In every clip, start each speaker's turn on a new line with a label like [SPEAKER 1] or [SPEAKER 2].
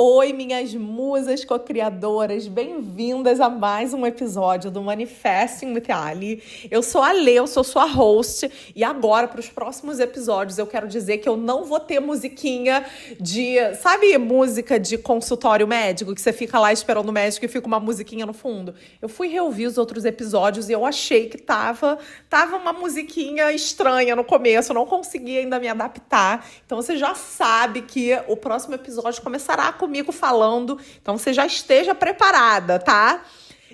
[SPEAKER 1] Oi, minhas musas co-criadoras, bem-vindas a mais um episódio do Manifesting with Ali. Eu sou a Lê, eu sou sua host e agora, para os próximos episódios, eu quero dizer que eu não vou ter musiquinha sabe, música de consultório médico, que você fica lá esperando o médico e fica uma musiquinha no fundo? Eu fui reouvir os outros episódios e eu achei que tava uma musiquinha estranha no começo, eu não consegui ainda me adaptar. Então você já sabe que o próximo episódio começará comigo falando, então você já esteja preparada, tá?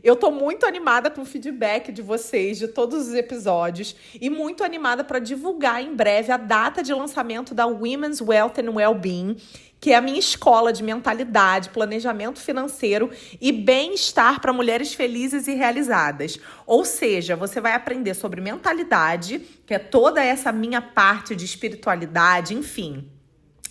[SPEAKER 1] Eu tô muito animada com o feedback de vocês, de todos os episódios, e muito animada para divulgar em breve a data de lançamento da Women's Wealth and Wellbeing, que é a minha escola de mentalidade, planejamento financeiro e bem-estar para mulheres felizes e realizadas. Ou seja, você vai aprender sobre mentalidade, que é toda essa minha parte de espiritualidade, enfim,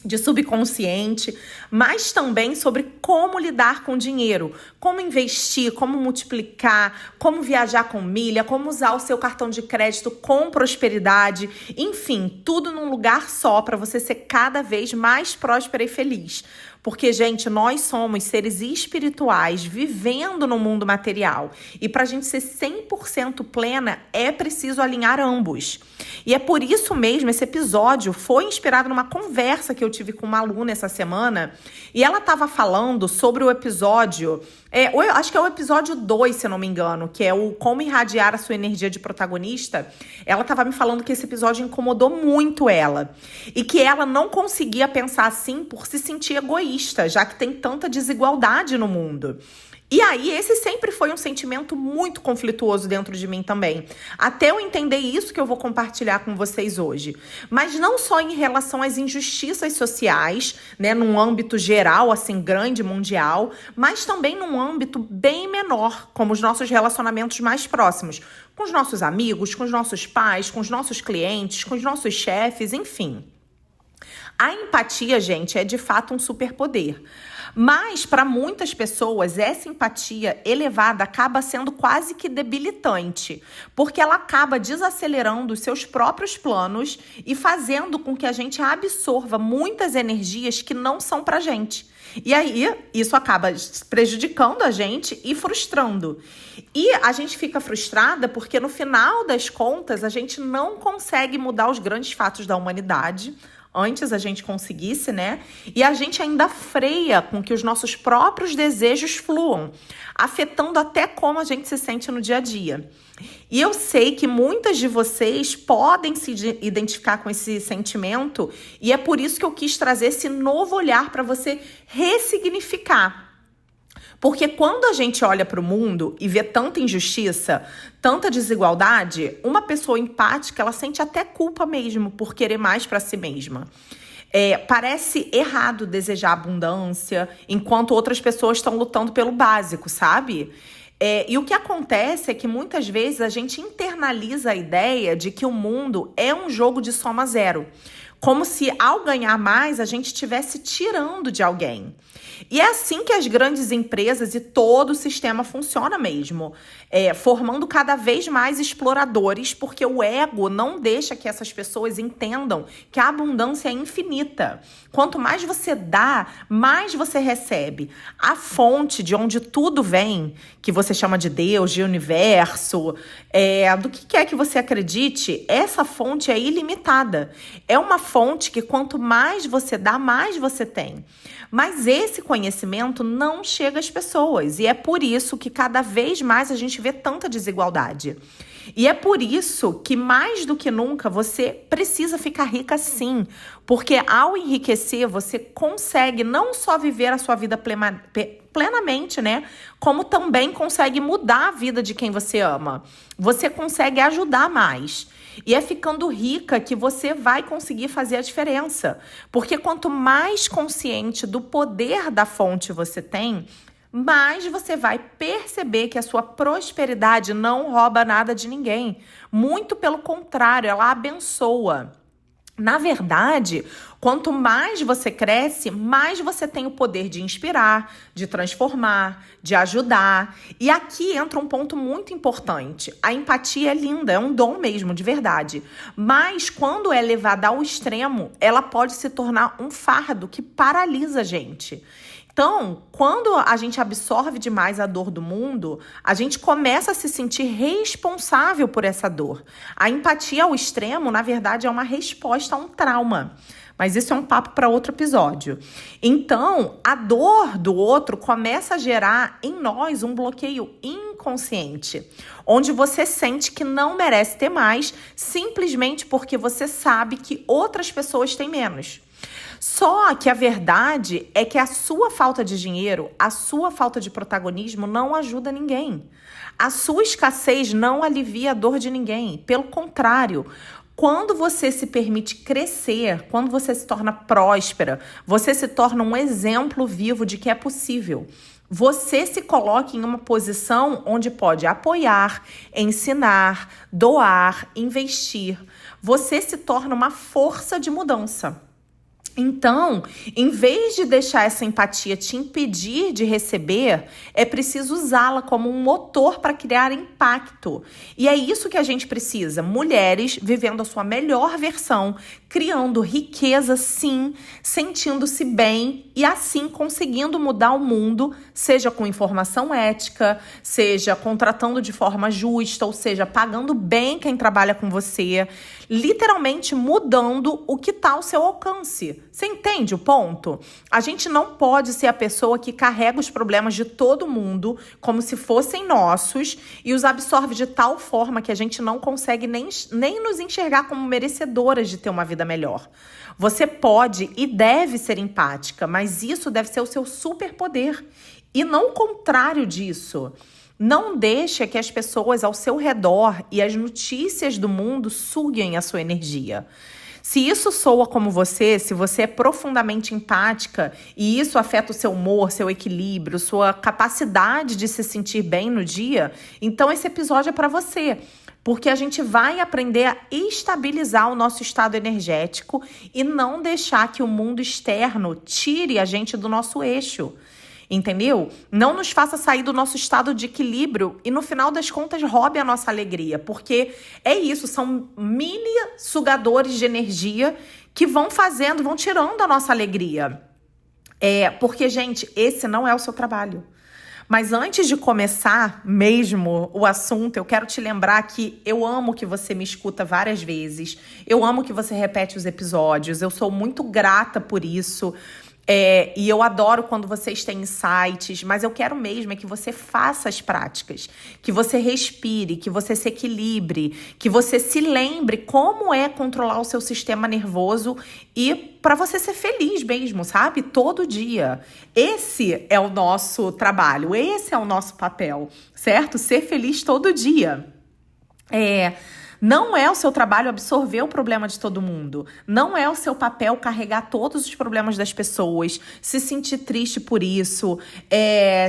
[SPEAKER 1] de subconsciente, mas também sobre como lidar com dinheiro, como investir, como multiplicar, como viajar com milha, como usar o seu cartão de crédito com prosperidade, enfim, tudo num lugar só para você ser cada vez mais próspera e feliz. Porque, gente, nós somos seres espirituais vivendo no mundo material. E para a gente ser 100% plena, é preciso alinhar ambos. E é por isso mesmo, esse episódio foi inspirado numa conversa que eu tive com uma aluna essa semana. E ela estava falando sobre o episódio... eu acho que é o episódio 2, se eu não me engano, que é o Como Irradiar a Sua Energia de Protagonista. Ela estava me falando que esse episódio incomodou muito ela. E que ela não conseguia pensar assim por se sentir egoísta, já que tem tanta desigualdade no mundo. E aí, esse sempre foi um sentimento muito conflituoso dentro de mim também. Até eu entender isso que eu vou compartilhar com vocês hoje. Mas não só em relação às injustiças sociais, né, num âmbito geral, assim, grande, mundial, mas também num âmbito bem menor, como os nossos relacionamentos mais próximos, com os nossos amigos, com os nossos pais, com os nossos clientes, com os nossos chefes, enfim. A empatia, gente, é de fato um superpoder. Mas, para muitas pessoas, essa empatia elevada acaba sendo quase que debilitante, porque ela acaba desacelerando os seus próprios planos e fazendo com que a gente absorva muitas energias que não são pra gente. E aí, isso acaba prejudicando a gente e frustrando. E a gente fica frustrada porque, no final das contas, a gente não consegue mudar os grandes fatos da humanidade. Antes a gente conseguisse, né? E a gente ainda freia com que os nossos próprios desejos fluam, afetando até como a gente se sente no dia a dia. E eu sei que muitas de vocês podem se identificar com esse sentimento e é por isso que eu quis trazer esse novo olhar para você ressignificar. Porque quando a gente olha para o mundo e vê tanta injustiça, tanta desigualdade, uma pessoa empática, ela sente até culpa mesmo por querer mais para si mesma. Parece errado desejar abundância, enquanto outras pessoas estão lutando pelo básico, sabe? E o que acontece é que muitas vezes a gente internaliza a ideia de que o mundo é um jogo de soma zero. Como se ao ganhar mais a gente estivesse tirando de alguém. E é assim que as grandes empresas e todo o sistema funciona mesmo, formando cada vez mais exploradores, porque o ego não deixa que essas pessoas entendam que a abundância é infinita. Quanto mais você dá, mais você recebe. A fonte de onde tudo vem, que você chama de Deus, de universo, do que quer que você acredite, essa fonte é ilimitada. É uma fonte que quanto mais você dá, mais você tem. Mas esse conhecimento não chega às pessoas e é por isso que cada vez mais a gente vê tanta desigualdade. E é por isso que mais do que nunca você precisa ficar rica sim, porque ao enriquecer você consegue não só viver a sua vida plenamente, né? Como também consegue mudar a vida de quem você ama. Você consegue ajudar mais. E é ficando rica que você vai conseguir fazer a diferença. Porque quanto mais consciente do poder da fonte você tem, mais você vai perceber que a sua prosperidade não rouba nada de ninguém. Muito pelo contrário, ela abençoa. Na verdade, Quanto mais você cresce, mais você tem o poder de inspirar, de transformar, de ajudar. E aqui entra um ponto muito importante. A empatia é linda, é um dom mesmo, de verdade. Mas quando é levada ao extremo, ela pode se tornar um fardo que paralisa a gente. Então, quando a gente absorve demais a dor do mundo, a gente começa a se sentir responsável por essa dor. A empatia ao extremo, na verdade, é uma resposta a um trauma. Mas isso é um papo para outro episódio. Então, a dor do outro começa a gerar em nós um bloqueio inconsciente, onde você sente que não merece ter mais, simplesmente porque você sabe que outras pessoas têm menos. Só que a verdade é que a sua falta de dinheiro, a sua falta de protagonismo não ajuda ninguém. A sua escassez não alivia a dor de ninguém. Pelo contrário, quando você se permite crescer, quando você se torna próspera, você se torna um exemplo vivo de que é possível. Você se coloca em uma posição onde pode apoiar, ensinar, doar, investir. Você se torna uma força de mudança. Então, em vez de deixar essa empatia te impedir de receber, é preciso usá-la como um motor para criar impacto. E é isso que a gente precisa. Mulheres vivendo a sua melhor versão, criando riqueza, sim, sentindo-se bem e assim conseguindo mudar o mundo, seja com informação ética, seja contratando de forma justa, ou seja, pagando bem quem trabalha com você, literalmente mudando o que está ao seu alcance. Você entende o ponto? A gente não pode ser a pessoa que carrega os problemas de todo mundo como se fossem nossos e os absorve de tal forma que a gente não consegue nem nos enxergar como merecedoras de ter uma vida melhor. Você pode e deve ser empática, mas isso deve ser o seu superpoder e não o contrário disso. Não deixe que as pessoas ao seu redor e as notícias do mundo suguem a sua energia. Se isso soa como você, se você é profundamente empática e isso afeta o seu humor, seu equilíbrio, sua capacidade de se sentir bem no dia, então esse episódio é para você. Porque a gente vai aprender a estabilizar o nosso estado energético e não deixar que o mundo externo tire a gente do nosso eixo. Entendeu? Não nos faça sair do nosso estado de equilíbrio e no final das contas roube a nossa alegria, porque é isso, são mini sugadores de energia que vão tirando a nossa alegria. Porque, gente, esse não é o seu trabalho. Mas antes de começar mesmo o assunto, eu quero te lembrar que eu amo que você me escuta várias vezes, eu amo que você repete os episódios, eu sou muito grata por isso. E eu adoro quando vocês têm insights, mas eu quero mesmo é que você faça as práticas, que você respire, que você se equilibre, que você se lembre como é controlar o seu sistema nervoso e para você ser feliz mesmo, sabe? Todo dia. Esse é o nosso trabalho, esse é o nosso papel, certo? Ser feliz todo dia. Não é o seu trabalho absorver o problema de todo mundo. Não é o seu papel carregar todos os problemas das pessoas, se sentir triste por isso,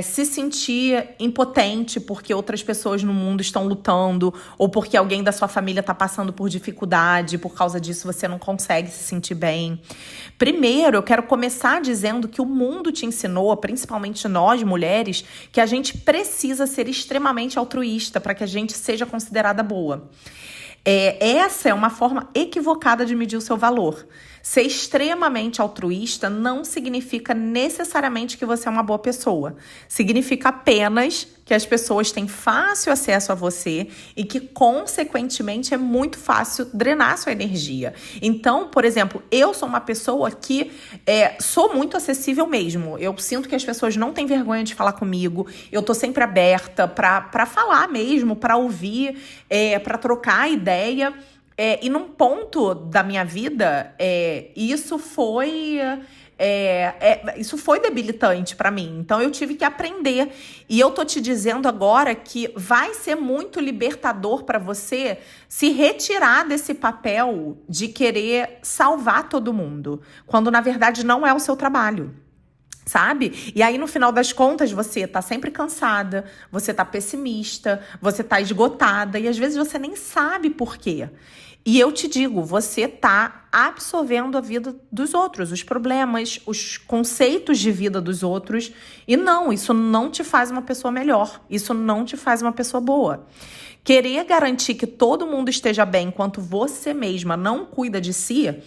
[SPEAKER 1] se sentir impotente porque outras pessoas no mundo estão lutando ou porque alguém da sua família está passando por dificuldade, por causa disso você não consegue se sentir bem. Primeiro, eu quero começar dizendo que o mundo te ensinou, principalmente nós, mulheres, que a gente precisa ser extremamente altruísta para que a gente seja considerada boa. Essa é uma forma equivocada de medir o seu valor. Ser extremamente altruísta não significa necessariamente que você é uma boa pessoa. Significa apenas que as pessoas têm fácil acesso a você e que, consequentemente, é muito fácil drenar sua energia. Então, por exemplo, eu sou uma pessoa que sou muito acessível mesmo. Eu sinto que as pessoas não têm vergonha de falar comigo. Eu tô sempre aberta para falar mesmo, para ouvir, para trocar ideia. E num ponto da minha vida, isso foi debilitante pra mim. Então eu tive que aprender. E eu tô te dizendo agora que vai ser muito libertador pra você se retirar desse papel de querer salvar todo mundo, quando na verdade não é o seu trabalho. Sabe? E aí, no final das contas, você tá sempre cansada, você tá pessimista, você tá esgotada e às vezes você nem sabe por quê. E eu te digo, você tá absorvendo a vida dos outros, os problemas, os conceitos de vida dos outros. E não, isso não te faz uma pessoa melhor. Isso não te faz uma pessoa boa. Querer garantir que todo mundo esteja bem enquanto você mesma não cuida de si,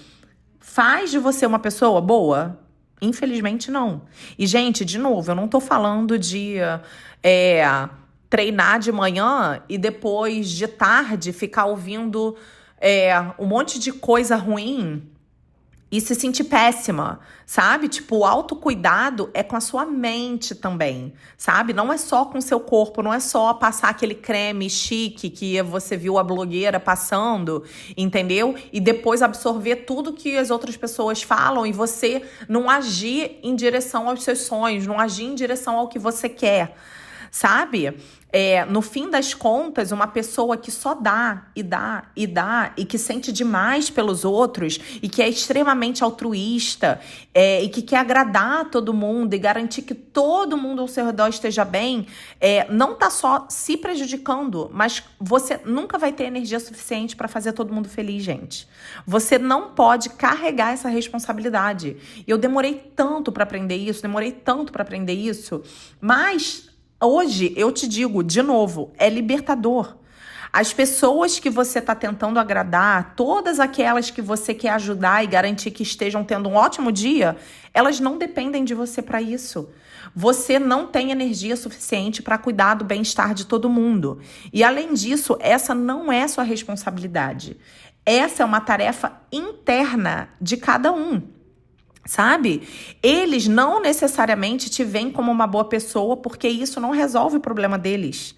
[SPEAKER 1] faz de você uma pessoa boa? Infelizmente, não. E, gente, de novo, eu não tô falando de treinar de manhã e depois de tarde ficar ouvindo um monte de coisa ruim e se sentir péssima, sabe? Tipo, o autocuidado é com a sua mente também, sabe? Não é só com o seu corpo, não é só passar aquele creme chique que você viu a blogueira passando, entendeu? E depois absorver tudo que as outras pessoas falam e você não agir em direção aos seus sonhos, não agir em direção ao que você quer, sabe? No fim das contas, uma pessoa que só dá e dá e dá e que sente demais pelos outros e que é extremamente altruísta e que quer agradar todo mundo e garantir que todo mundo ao seu redor esteja bem, não tá só se prejudicando, mas você nunca vai ter energia suficiente para fazer todo mundo feliz, gente. Você não pode carregar essa responsabilidade. E eu demorei tanto para aprender isso, mas hoje, eu te digo, de novo, é libertador. As pessoas que você está tentando agradar, todas aquelas que você quer ajudar e garantir que estejam tendo um ótimo dia, elas não dependem de você para isso. Você não tem energia suficiente para cuidar do bem-estar de todo mundo. E, além disso, essa não é sua responsabilidade. Essa é uma tarefa interna de cada um. Sabe? Eles não necessariamente te veem como uma boa pessoa porque isso não resolve o problema deles.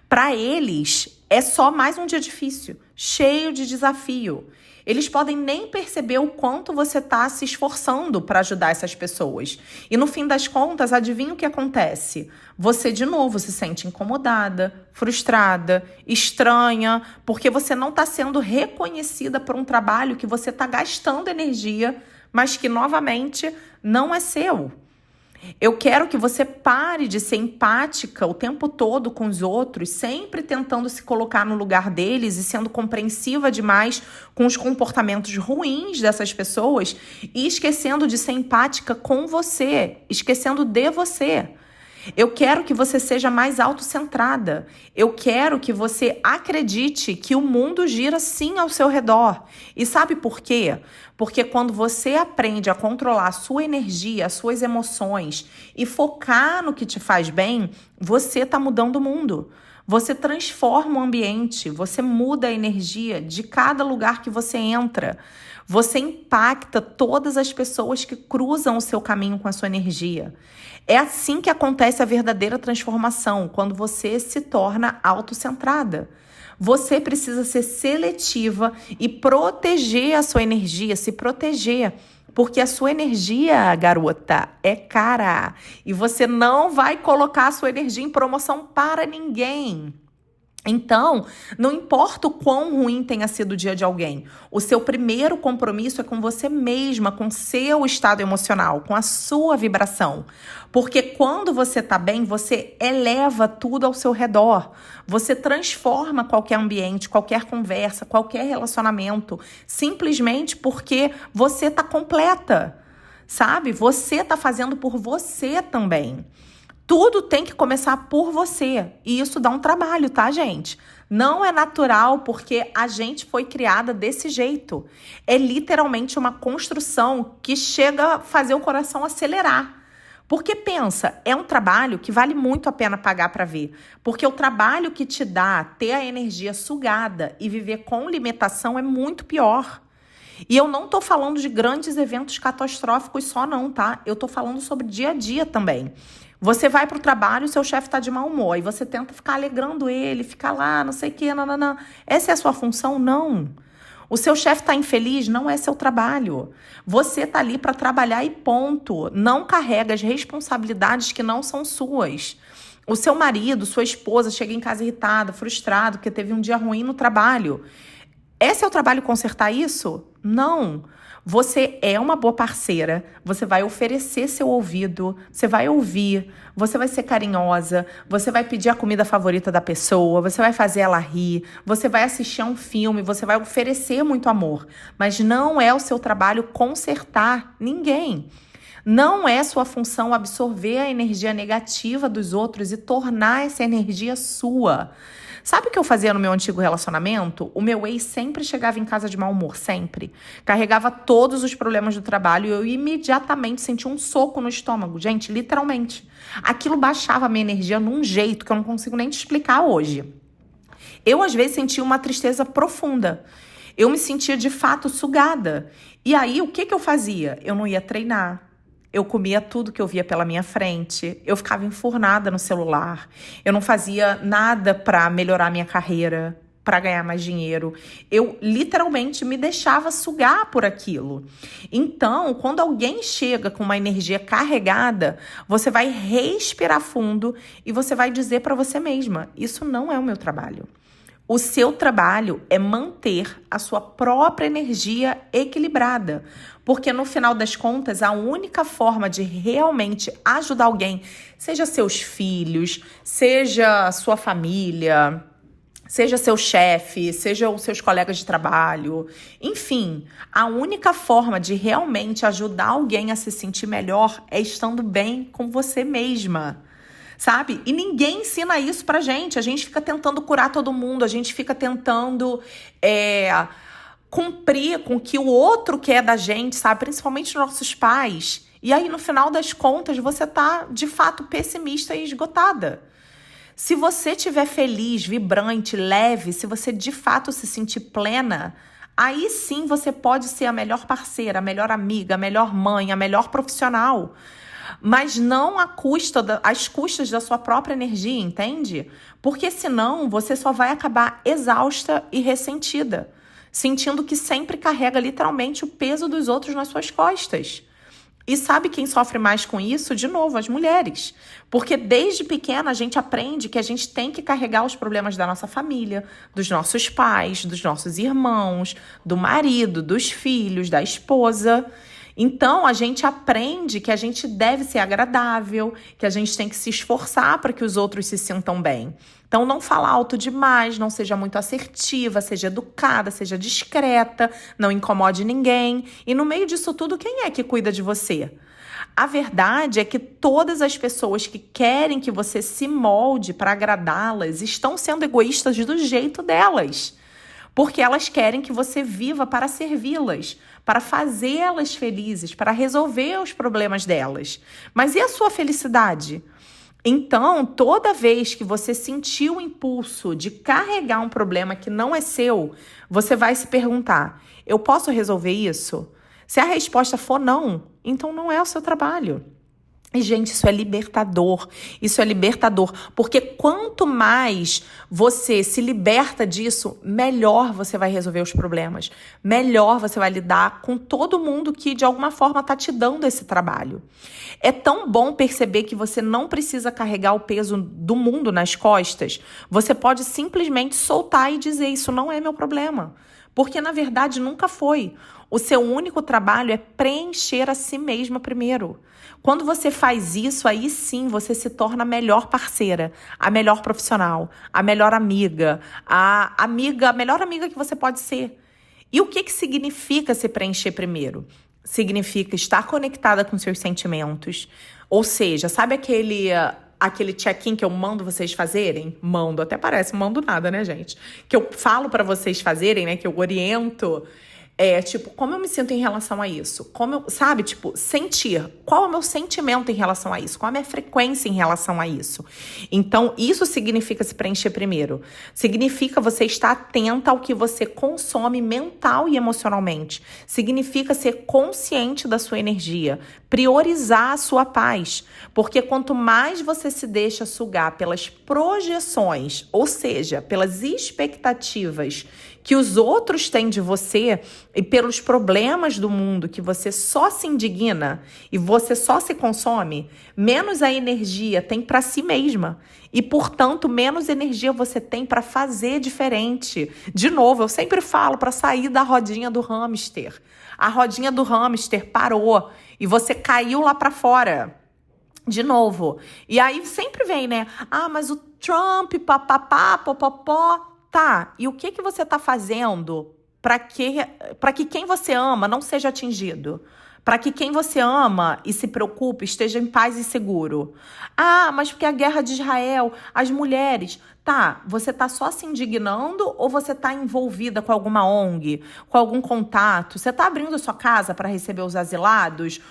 [SPEAKER 1] Para eles, é só mais um dia difícil, cheio de desafio. Eles podem nem perceber o quanto você está se esforçando para ajudar essas pessoas. E no fim das contas, adivinha o que acontece? Você, de novo, se sente incomodada, frustrada, estranha, porque você não está sendo reconhecida por um trabalho que você está gastando energia, mas que, novamente, não é seu. Eu quero que você pare de ser empática o tempo todo com os outros, sempre tentando se colocar no lugar deles e sendo compreensiva demais com os comportamentos ruins dessas pessoas e esquecendo de ser empática com você, esquecendo de você. Eu quero que você seja mais autocentrada. Eu quero que você acredite que o mundo gira sim ao seu redor. E sabe por quê? Porque quando você aprende a controlar a sua energia, as suas emoções e focar no que te faz bem, você está mudando o mundo. Você transforma o ambiente, você muda a energia de cada lugar que você entra. Você impacta todas as pessoas que cruzam o seu caminho com a sua energia. É assim que acontece a verdadeira transformação, quando você se torna autocentrada. Você precisa ser seletiva e proteger a sua energia, se proteger. Porque a sua energia, garota, é cara. E você não vai colocar a sua energia em promoção para ninguém. Então, não importa o quão ruim tenha sido o dia de alguém, o seu primeiro compromisso é com você mesma, com seu estado emocional, com a sua vibração. Porque quando você tá bem, você eleva tudo ao seu redor. Você transforma qualquer ambiente, qualquer conversa, qualquer relacionamento, simplesmente porque você tá completa, sabe? Você tá fazendo por você também. Tudo tem que começar por você. E isso dá um trabalho, tá, gente? Não é natural porque a gente foi criada desse jeito. É literalmente uma construção que chega a fazer o coração acelerar. Porque pensa, é um trabalho que vale muito a pena pagar para ver. Porque o trabalho que te dá ter a energia sugada e viver com limitação é muito pior. E eu não tô falando de grandes eventos catastróficos só não, tá? Eu tô falando sobre dia a dia também. Você vai pro trabalho e seu chefe tá de mau humor e você tenta ficar alegrando ele, ficar lá, não sei o quê, não. Essa é a sua função? Não. O seu chefe tá infeliz? Não é seu trabalho. Você tá ali para trabalhar e ponto. Não carrega as responsabilidades que não são suas. O seu marido, sua esposa chega em casa irritada, frustrado, porque teve um dia ruim no trabalho. É seu trabalho consertar isso? Não. Você é uma boa parceira, você vai oferecer seu ouvido, você vai ouvir, você vai ser carinhosa, você vai pedir a comida favorita da pessoa, você vai fazer ela rir, você vai assistir a um filme, você vai oferecer muito amor. Mas não é o seu trabalho consertar ninguém. Não é sua função absorver a energia negativa dos outros e tornar essa energia sua. Sabe o que eu fazia no meu antigo relacionamento? O meu ex sempre chegava em casa de mau humor, sempre. Carregava todos os problemas do trabalho e eu imediatamente sentia um soco no estômago. Gente, literalmente. Aquilo baixava a minha energia num jeito que eu não consigo nem te explicar hoje. Eu, às vezes, sentia uma tristeza profunda. Eu me sentia, de fato, sugada. E aí, o que eu fazia? Eu não ia treinar. Eu comia tudo que eu via pela minha frente, eu ficava enfurnada no celular, eu não fazia nada para melhorar minha carreira, para ganhar mais dinheiro. Eu literalmente me deixava sugar por aquilo. Então, quando alguém chega com uma energia carregada, você vai respirar fundo e você vai dizer para você mesma: isso não é o meu trabalho. O seu trabalho é manter a sua própria energia equilibrada, porque no final das contas, a única forma de realmente ajudar alguém, seja seus filhos, seja sua família, seja seu chefe, seja os seus colegas de trabalho, enfim, a única forma de realmente ajudar alguém a se sentir melhor é estando bem com você mesma. Sabe? E ninguém ensina isso pra gente. A gente fica tentando curar todo mundo, a gente fica tentando cumprir com o que o outro quer da gente, sabe? Principalmente nossos pais. E aí, no final das contas, você tá, de fato, pessimista e esgotada. Se você estiver feliz, vibrante, leve, se você, de fato, se sentir plena, aí sim você pode ser a melhor parceira, a melhor amiga, a melhor mãe, a melhor profissional. Mas não às custas da sua própria energia, entende? Porque senão você só vai acabar exausta e ressentida, sentindo que sempre carrega literalmente o peso dos outros nas suas costas. E sabe quem sofre mais com isso? De novo, as mulheres. Porque desde pequena a gente aprende que a gente tem que carregar os problemas da nossa família, dos nossos pais, dos nossos irmãos, do marido, dos filhos, da esposa. Então, a gente aprende que a gente deve ser agradável, que a gente tem que se esforçar para que os outros se sintam bem. Então, não fala alto demais, não seja muito assertiva, seja educada, seja discreta, não incomode ninguém. E no meio disso tudo, quem é que cuida de você? A verdade é que todas as pessoas que querem que você se molde para agradá-las estão sendo egoístas do jeito delas. Porque elas querem que você viva para servi-las, para fazê-las felizes, para resolver os problemas delas. Mas e a sua felicidade? Então, toda vez que você sentir o impulso de carregar um problema que não é seu, você vai se perguntar: eu posso resolver isso? Se a resposta for não, então não é o seu trabalho. E, gente, isso é libertador, porque quanto mais você se liberta disso, melhor você vai resolver os problemas, melhor você vai lidar com todo mundo que, de alguma forma, está te dando esse trabalho. É tão bom perceber que você não precisa carregar o peso do mundo nas costas, você pode simplesmente soltar e dizer: isso não é meu problema, porque, na verdade, nunca foi. O seu único trabalho é preencher a si mesma primeiro. Quando você faz isso, aí sim você se torna a melhor parceira, a melhor profissional, a melhor amiga, a melhor amiga que você pode ser. E o que significa se preencher primeiro? Significa estar conectada com seus sentimentos. Ou seja, sabe aquele check-in que eu mando vocês fazerem? Mando, até parece, mando nada, né, gente? Que eu falo pra vocês fazerem, né, que eu oriento. Como eu me sinto em relação a isso? Sentir. Qual é o meu sentimento em relação a isso? Qual é a minha frequência em relação a isso? Então, isso significa se preencher primeiro. Significa você estar atenta ao que você consome mental e emocionalmente. Significa ser consciente da sua energia. Priorizar a sua paz. Porque quanto mais você se deixa sugar pelas projeções, ou seja, pelas expectativas que os outros têm de você e pelos problemas do mundo que você só se indigna e você só se consome, menos a energia tem para si mesma e, portanto, menos energia você tem para fazer diferente. De novo, eu sempre falo para sair da rodinha do hamster. a rodinha do hamster parou e você caiu lá pra fora. De novo. E aí sempre vem, né? Ah, mas o Trump, papapá, popopó. Tá, e o que você tá fazendo para que quem você ama não seja atingido? Para que quem você ama e se preocupe esteja em paz e seguro. Ah, mas porque a guerra de Israel, as mulheres. Tá, você tá só se indignando ou você tá envolvida com alguma ONG, com algum contato? Você tá abrindo a sua casa para receber os asilados,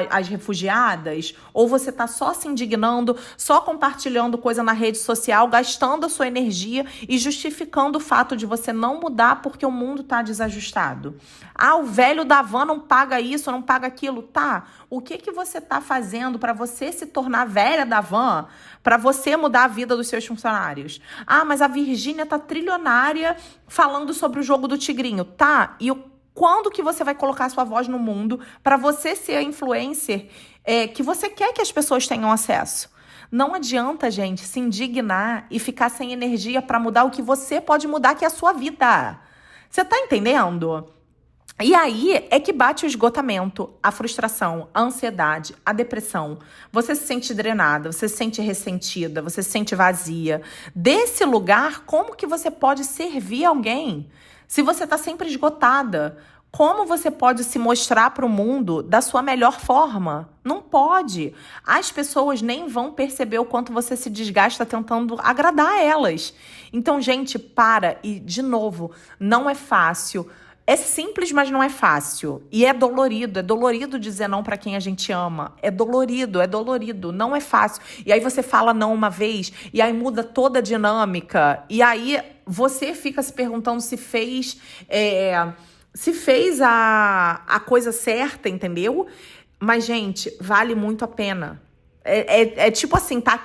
[SPEAKER 1] as refugiadas? Ou você tá só se indignando, só compartilhando coisa na rede social, gastando a sua energia e justificando o fato de você não mudar porque o mundo tá desajustado? Ah, o velho da van não paga isso, não paga aquilo. Tá, o que você tá fazendo para você se tornar velha da van, para você mudar a vida dos seus funcionários? Ah, mas a Virgínia tá trilionária falando sobre o jogo do tigrinho. Tá, e quando que você vai colocar sua voz no mundo para você ser a influencer que você quer que as pessoas tenham acesso? Não adianta, gente, se indignar e ficar sem energia para mudar o que você pode mudar, que é a sua vida. Você tá entendendo? E aí é que bate o esgotamento, a frustração, a ansiedade, a depressão. Você se sente drenada, você se sente ressentida, você se sente vazia. Desse lugar, como que você pode servir alguém? Se você está sempre esgotada, como você pode se mostrar para o mundo da sua melhor forma? Não pode. As pessoas nem vão perceber o quanto você se desgasta tentando agradar a elas. Então, gente, para. E, de novo, não é fácil. É simples, mas não é fácil. E é dolorido. É dolorido dizer não para quem a gente ama. É dolorido, não é fácil. E aí você fala não uma vez, e aí muda toda a dinâmica. E aí você fica se perguntando se fez a coisa certa, entendeu? Mas, gente, vale muito a pena. É tipo assim, tá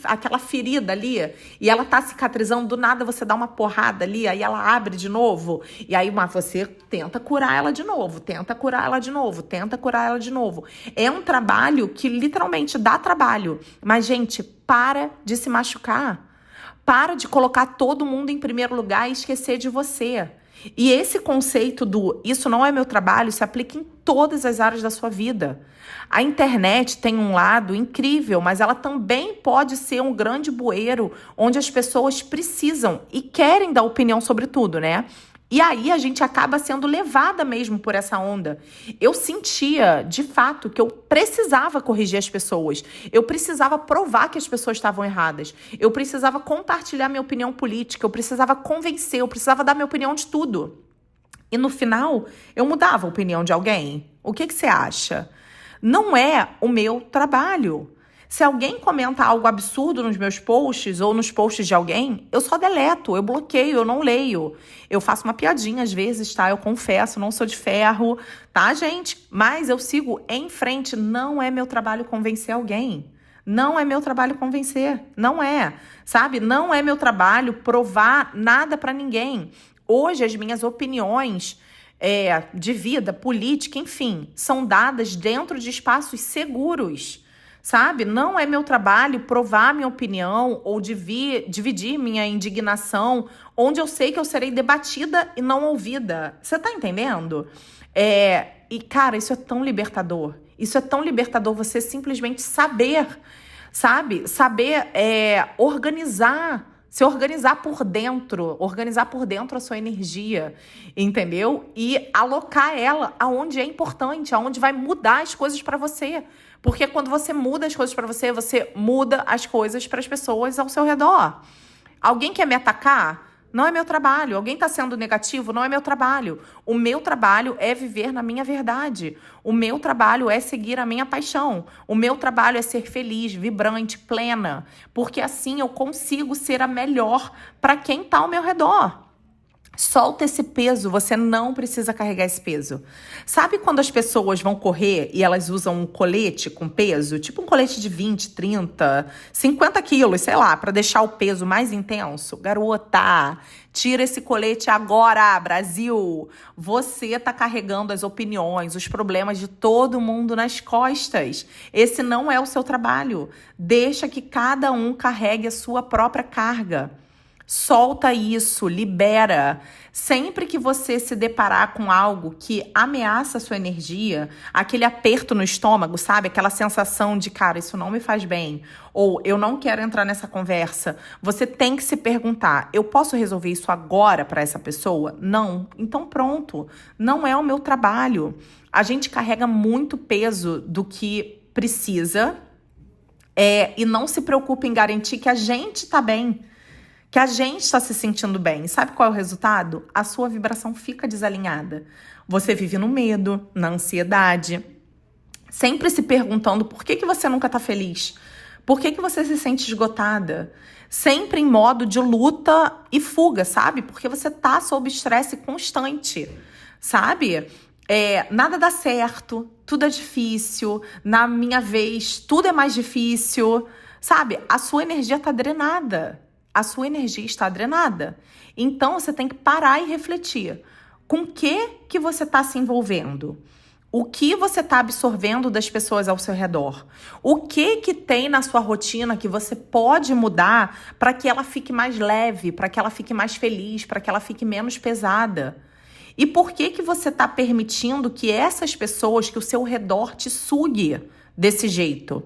[SPEAKER 1] aquela ferida ali, e ela tá cicatrizando, do nada você dá uma porrada ali, aí ela abre de novo, e aí você tenta curar ela de novo, É um trabalho que literalmente dá trabalho. Mas, gente, para de se machucar. Para de colocar todo mundo em primeiro lugar e esquecer de você. E esse conceito do isso não é meu trabalho se aplica em todas as áreas da sua vida. A internet tem um lado incrível, mas ela também pode ser um grande bueiro onde as pessoas precisam e querem dar opinião sobre tudo, né? E aí a gente acaba sendo levada mesmo por essa onda. Eu sentia, de fato, que eu precisava corrigir as pessoas. Eu precisava provar que as pessoas estavam erradas. Eu precisava compartilhar minha opinião política. Eu precisava convencer. Eu precisava dar minha opinião de tudo. E no final, eu mudava a opinião de alguém. O que você acha? Não é o meu trabalho. Se alguém comenta algo absurdo nos meus posts ou nos posts de alguém, eu só deleto, eu bloqueio, eu não leio. Eu faço uma piadinha às vezes, tá? Eu confesso, não sou de ferro, tá, gente? Mas eu sigo em frente. Não é meu trabalho convencer alguém. Não é meu trabalho convencer. Não é, sabe? Não é meu trabalho provar nada pra ninguém. Hoje, as minhas opiniões de vida, política, enfim, são dadas dentro de espaços seguros. Sabe? Não é meu trabalho provar minha opinião ou dividir minha indignação, onde eu sei que eu serei debatida e não ouvida. Você tá entendendo? E, cara, isso é tão libertador. Isso é tão libertador, você simplesmente saber, sabe? Saber organizar. Se organizar por dentro a sua energia, entendeu? E alocar ela aonde é importante, aonde vai mudar as coisas para você. Porque quando você muda as coisas para você, você muda as coisas para as pessoas ao seu redor. Alguém quer me atacar? Não é meu trabalho. Alguém está sendo negativo? Não é meu trabalho. O meu trabalho é viver na minha verdade. O meu trabalho é seguir a minha paixão. O meu trabalho é ser feliz, vibrante, plena. Porque assim eu consigo ser a melhor para quem está ao meu redor. Solta esse peso, você não precisa carregar esse peso. Sabe quando as pessoas vão correr e elas usam um colete com peso? Tipo um colete de 20, 30, 50 quilos, sei lá, para deixar o peso mais intenso? Garota, tira esse colete agora, Brasil! Você tá carregando as opiniões, os problemas de todo mundo nas costas. Esse não é o seu trabalho. Deixa que cada um carregue a sua própria carga. Solta isso, libera. Sempre que você se deparar com algo que ameaça a sua energia, aquele aperto no estômago, sabe? Aquela sensação de, cara, isso não me faz bem, ou eu não quero entrar nessa conversa, você tem que se perguntar, eu posso resolver isso agora para essa pessoa? Não. Então pronto, não é o meu trabalho. A gente carrega muito peso do que precisa, e não se preocupa em garantir que a gente tá bem, que a gente está se sentindo bem. Sabe qual é o resultado? A sua vibração fica desalinhada. Você vive no medo, na ansiedade, sempre se perguntando por que você nunca está feliz? Por que você se sente esgotada? Sempre em modo de luta e fuga, sabe? Porque você tá sob estresse constante, sabe? Nada dá certo, tudo é difícil, na minha vez, tudo é mais difícil, sabe? A sua energia tá drenada. A sua energia está drenada. Então, você tem que parar e refletir. Com o que você está se envolvendo? O que você está absorvendo das pessoas ao seu redor? O que tem na sua rotina que você pode mudar para que ela fique mais leve, para que ela fique mais feliz, para que ela fique menos pesada? E por que você está permitindo que essas pessoas, que o seu redor te sugue desse jeito?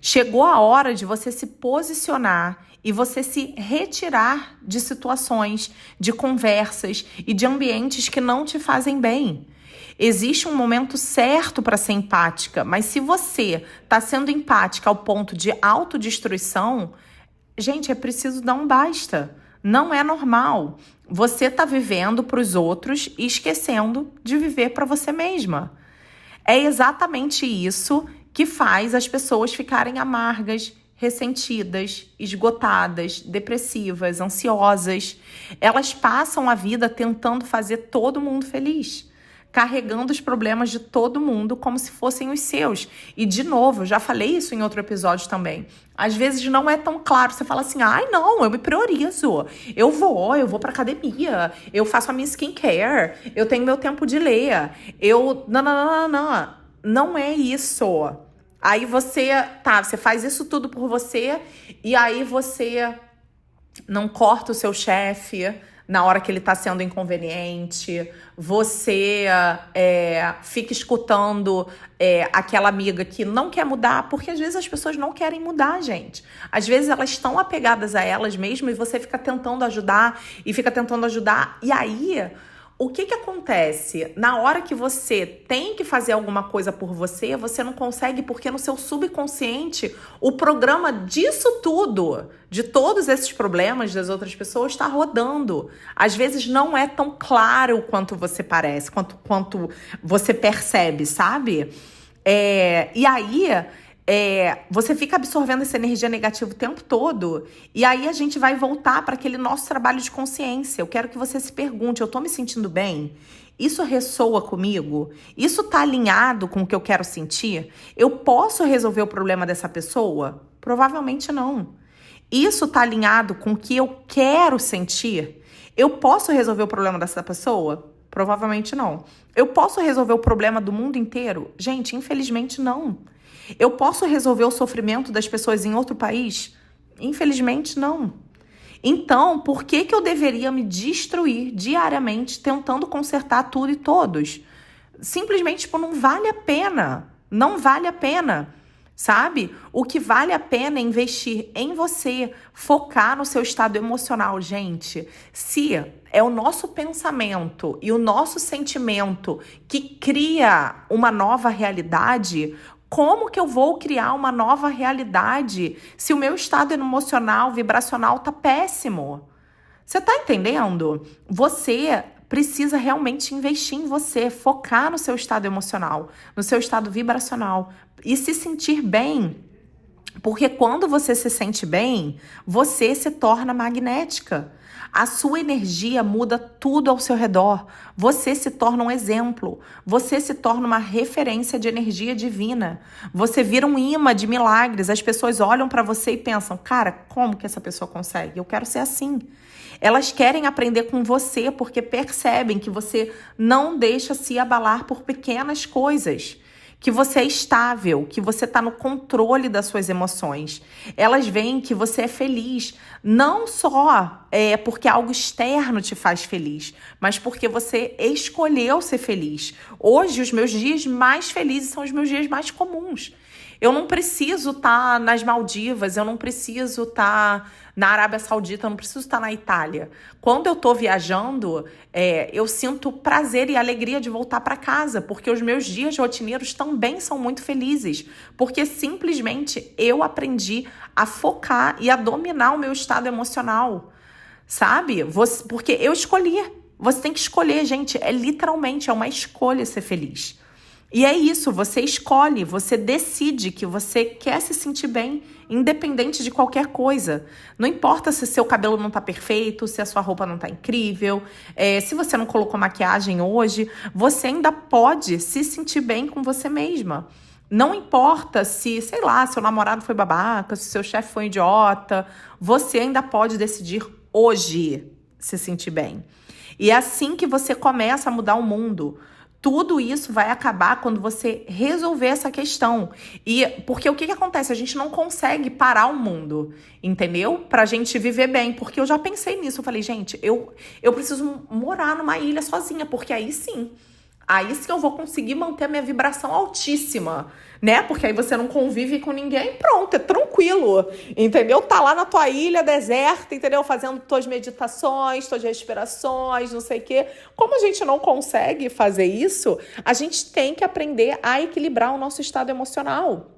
[SPEAKER 1] Chegou a hora de você se posicionar e você se retirar de situações, de conversas e de ambientes que não te fazem bem. Existe um momento certo para ser empática, mas se você está sendo empática ao ponto de autodestruição, gente, é preciso dar um basta. Não é normal. Você está vivendo para os outros e esquecendo de viver para você mesma. É exatamente isso que faz as pessoas ficarem amargas, ressentidas, esgotadas, depressivas, ansiosas. Elas passam a vida tentando fazer todo mundo feliz, carregando os problemas de todo mundo como se fossem os seus. E, de novo, eu já falei isso em outro episódio também. Às vezes não é tão claro. Você fala assim, ai, não, eu me priorizo. Eu vou pra academia, eu faço a minha skincare, eu tenho meu tempo de ler, Não. Não é isso. Aí você faz isso tudo por você e aí você não corta o seu chefe na hora que ele tá sendo inconveniente, você fica escutando aquela amiga que não quer mudar, porque às vezes as pessoas não querem mudar, gente. Às vezes elas estão apegadas a elas mesmas e você fica tentando ajudar, e aí o que acontece? Na hora que você tem que fazer alguma coisa por você, você não consegue porque no seu subconsciente o programa disso tudo, de todos esses problemas das outras pessoas, está rodando. Às vezes não é tão claro quanto você parece, quanto você percebe, sabe? E aí você fica absorvendo essa energia negativa o tempo todo e aí a gente vai voltar para aquele nosso trabalho de consciência. Eu quero que você se pergunte, eu tô me sentindo bem? Isso ressoa comigo? Isso tá alinhado com o que eu quero sentir? Eu posso resolver o problema dessa pessoa? Provavelmente não. Isso tá alinhado com o que eu quero sentir? Eu posso resolver o problema dessa pessoa? Provavelmente não. Eu posso resolver o problema do mundo inteiro? Gente, infelizmente não. Eu posso resolver o sofrimento das pessoas em outro país? Infelizmente, não. Então, por que eu deveria me destruir diariamente tentando consertar tudo e todos? Simplesmente, não vale a pena. Não vale a pena, sabe? O que vale a pena é investir em você, focar no seu estado emocional, gente. Se é o nosso pensamento e o nosso sentimento que cria uma nova realidade, como que eu vou criar uma nova realidade se o meu estado emocional, vibracional tá péssimo? Você tá entendendo? Você precisa realmente investir em você, focar no seu estado emocional, no seu estado vibracional e se sentir bem. Porque quando você se sente bem, você se torna magnética. A sua energia muda tudo ao seu redor. Você se torna um exemplo. Você se torna uma referência de energia divina. Você vira um imã de milagres. As pessoas olham para você e pensam, cara, como que essa pessoa consegue? Eu quero ser assim. Elas querem aprender com você porque percebem que você não deixa se abalar por pequenas coisas. que você é estável, que você está no controle das suas emoções. Elas veem que você é feliz, não só porque algo externo te faz feliz, mas porque você escolheu ser feliz. Hoje, os meus dias mais felizes são os meus dias mais comuns. Eu não preciso estar nas Maldivas, eu não preciso estar na Arábia Saudita, eu não preciso estar na Itália. Quando eu estou viajando, eu sinto prazer e alegria de voltar para casa, porque os meus dias rotineiros também são muito felizes, porque simplesmente eu aprendi a focar e a dominar o meu estado emocional, sabe? Porque eu escolhi. Você tem que escolher, gente. Literalmente, é uma escolha ser feliz. E é isso, você escolhe, você decide que você quer se sentir bem, independente de qualquer coisa. Não importa se seu cabelo não tá perfeito, se a sua roupa não tá incrível, se você não colocou maquiagem hoje, você ainda pode se sentir bem com você mesma. Não importa se, sei lá, seu namorado foi babaca, se seu chefe foi idiota, você ainda pode decidir hoje se sentir bem. E é assim que você começa a mudar o mundo. Tudo isso vai acabar quando você resolver essa questão. E porque o que acontece? A gente não consegue parar o mundo, entendeu? Pra gente viver bem. Porque eu já pensei nisso. Eu falei, gente, eu preciso morar numa ilha sozinha, porque aí sim eu vou conseguir manter a minha vibração altíssima, né? Porque aí você não convive com ninguém, pronto, é tranquilo, entendeu? Tá lá na tua ilha deserta, entendeu? Fazendo tuas meditações, tuas respirações, não sei o quê. Como a gente não consegue fazer isso, a gente tem que aprender a equilibrar o nosso estado emocional,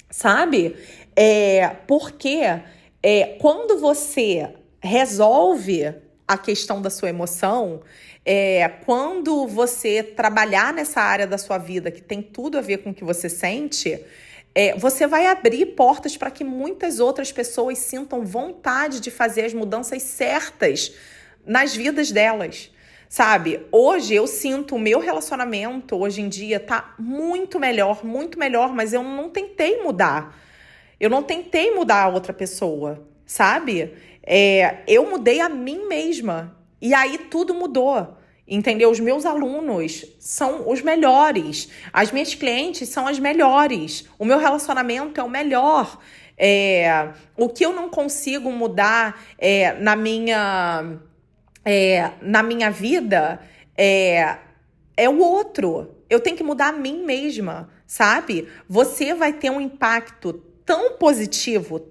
[SPEAKER 1] sabe? Porque quando você resolve a questão da sua emoção, quando você trabalhar nessa área da sua vida que tem tudo a ver com o que você sente, você vai abrir portas para que muitas outras pessoas sintam vontade de fazer as mudanças certas nas vidas delas. Sabe, hoje eu sinto o meu relacionamento, hoje em dia, tá muito melhor, mas eu não tentei mudar. Eu não tentei mudar a outra pessoa, sabe? Eu mudei a mim mesma. E aí tudo mudou, entendeu? Os meus alunos são os melhores. As minhas clientes são as melhores. O meu relacionamento é o melhor. O que eu não consigo mudar na minha vida é o outro. Eu tenho que mudar a mim mesma, sabe? Você vai ter um impacto tão positivo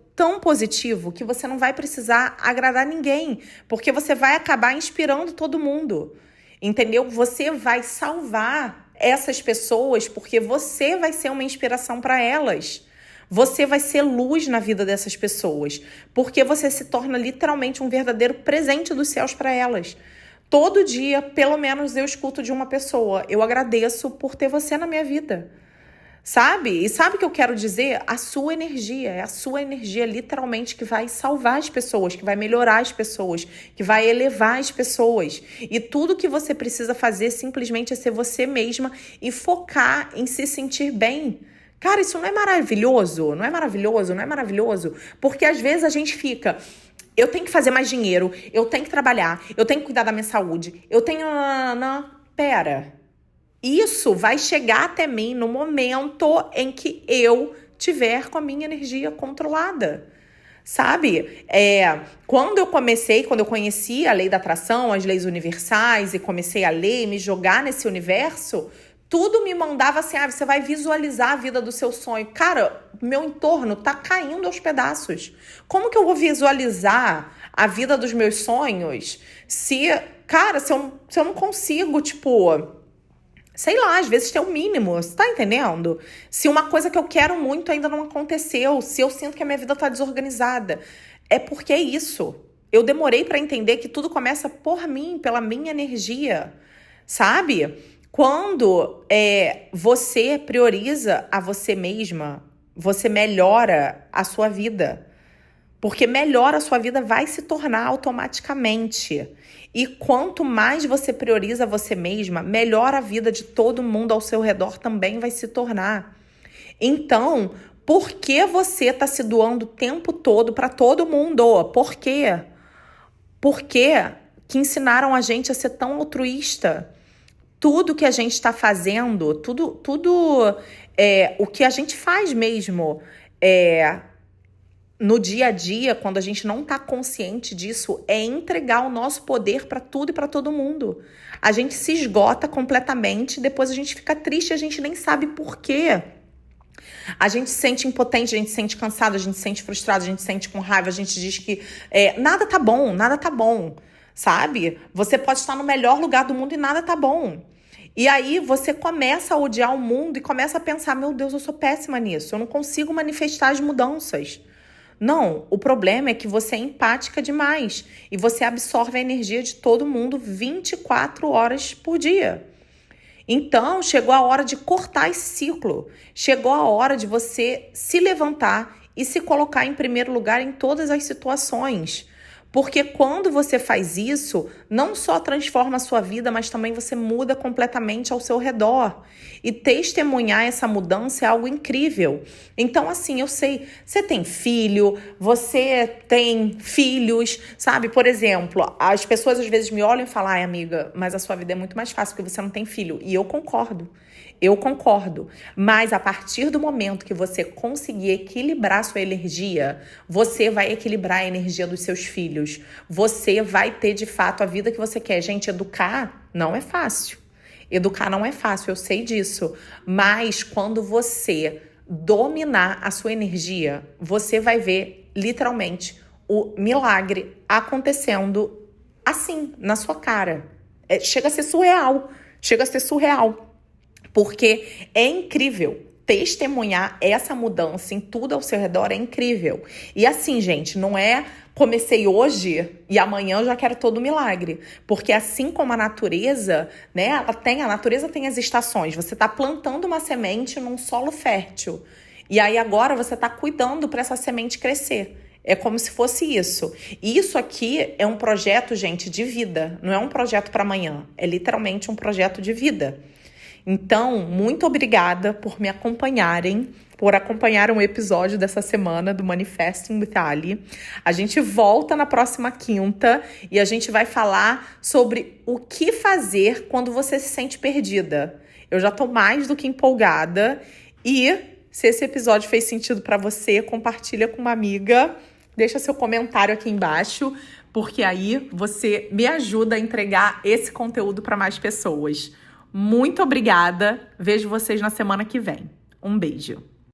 [SPEAKER 1] que você não vai precisar agradar ninguém, porque você vai acabar inspirando todo mundo, entendeu? Você vai salvar essas pessoas porque você vai ser uma inspiração para elas. Você vai ser luz na vida dessas pessoas, porque você se torna literalmente um verdadeiro presente dos céus para elas. Todo dia, pelo menos, eu escuto de uma pessoa: eu agradeço por ter você na minha vida. Sabe? E sabe o que eu quero dizer? A sua energia, é a sua energia literalmente que vai salvar as pessoas, que vai melhorar as pessoas, que vai elevar as pessoas. E tudo que você precisa fazer simplesmente é ser você mesma e focar em se sentir bem. Cara, isso não é maravilhoso? Não é maravilhoso? Não é maravilhoso? Porque às vezes a gente fica: eu tenho que fazer mais dinheiro, eu tenho que trabalhar, eu tenho que cuidar da minha saúde, eu tenho... Não, pera. Isso vai chegar até mim no momento em que eu tiver com a minha energia controlada, sabe? Quando eu conheci a lei da atração, as leis universais, e comecei a ler e me jogar nesse universo, tudo me mandava assim: você vai visualizar a vida do seu sonho. Cara, meu entorno tá caindo aos pedaços. Como que eu vou visualizar a vida dos meus sonhos se eu não consigo, sei lá, às vezes tem o mínimo, você tá entendendo? Se uma coisa que eu quero muito ainda não aconteceu, se eu sinto que a minha vida tá desorganizada, é porque é isso. Eu demorei pra entender que tudo começa por mim, pela minha energia, sabe? Quando você prioriza a você mesma, você melhora a sua vida. Porque melhor a sua vida vai se tornar automaticamente. E quanto mais você prioriza você mesma, melhor a vida de todo mundo ao seu redor também vai se tornar. Então, por que você está se doando o tempo todo para todo mundo? Por quê? Por que ensinaram a gente a ser tão altruísta? Tudo que a gente está fazendo, tudo o que a gente faz mesmo no dia a dia, quando a gente não tá consciente disso, é entregar o nosso poder para tudo e para todo mundo. A gente se esgota completamente, depois a gente fica triste, a gente nem sabe por quê. A gente se sente impotente, a gente se sente cansado, a gente se sente frustrado, a gente se sente com raiva, a gente diz que nada tá bom, sabe? Você pode estar no melhor lugar do mundo e nada tá bom. E aí você começa a odiar o mundo e começa a pensar, meu Deus, eu sou péssima nisso, eu não consigo manifestar as mudanças. Não, o problema é que você é empática demais e você absorve a energia de todo mundo 24 horas por dia. Então, chegou a hora de cortar esse ciclo. Chegou a hora de você se levantar e se colocar em primeiro lugar em todas as situações. Porque quando você faz isso, não só transforma a sua vida, mas também você muda completamente ao seu redor. E testemunhar essa mudança é algo incrível. Então, assim, eu sei, você tem filho, você tem filhos, sabe? Por exemplo, as pessoas às vezes me olham e falam, ai, amiga, mas a sua vida é muito mais fácil porque você não tem filho. E eu concordo. Mas a partir do momento que você conseguir equilibrar sua energia, você vai equilibrar a energia dos seus filhos. Você vai ter, de fato, a vida que você quer. Gente, educar não é fácil. Educar não é fácil, eu sei disso. Mas quando você dominar a sua energia, você vai ver, literalmente, o milagre acontecendo assim, na sua cara. Chega a ser surreal. Porque é incrível testemunhar essa mudança em tudo ao seu redor, é incrível. E assim, gente, não é comecei hoje e amanhã eu já quero todo o milagre. Porque assim como a natureza, né, a natureza tem as estações. Você está plantando uma semente num solo fértil. E aí agora você está cuidando para essa semente crescer. É como se fosse isso. E isso aqui é um projeto, gente, de vida. Não é um projeto para amanhã. É literalmente um projeto de vida. Então, muito obrigada por me acompanharem, por acompanhar um episódio dessa semana do Manifesting with Ali. A gente volta na próxima quinta e a gente vai falar sobre o que fazer quando você se sente perdida. Eu já tô mais do que empolgada e se esse episódio fez sentido para você, compartilha com uma amiga, deixa seu comentário aqui embaixo, porque aí você me ajuda a entregar esse conteúdo para mais pessoas. Muito obrigada. Vejo vocês na semana que vem. Um beijo.